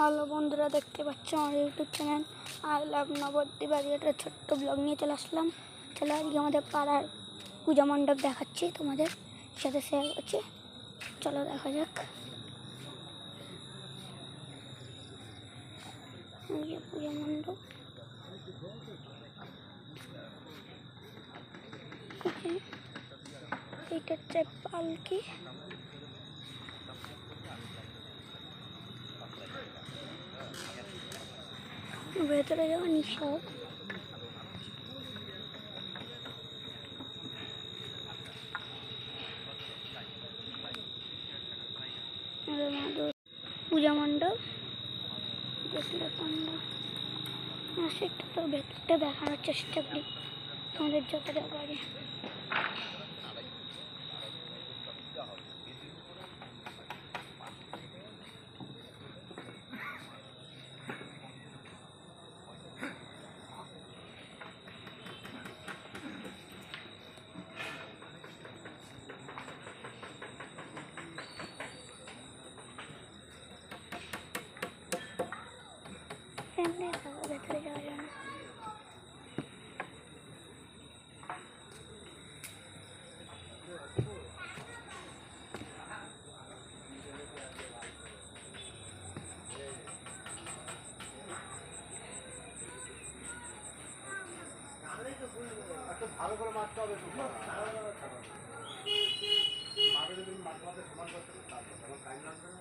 Hello বন্ধুরা, দেখতে পাচ্ছ আমার YouTube channel I love Nabadwip. আজকে একটা ছোট্ট ব্লগ নিয়ে চলে আসলাম। চলো আজকে আমাদের পাড়ার পূজা মণ্ডপ দেখাচ্ছি, তোমাদের সাথে শেয়ার করছি। চলো দেখা যাক। এই যে পূজা মণ্ডপ, এইটা হচ্ছে পালকি। ভেতরে যাওয়া নিষেধ। পূজা মণ্ডপ দেখলে তোমরা সেটা তো ভেতরটা দেখানোর চেষ্টা করি তোমাদের যতটা পারি। ভেতরে যাওয়া যায় না। ভালো করে মারতে হবে, মাঠে যদি মাঠ সমান করতে টাইম লাগবে না।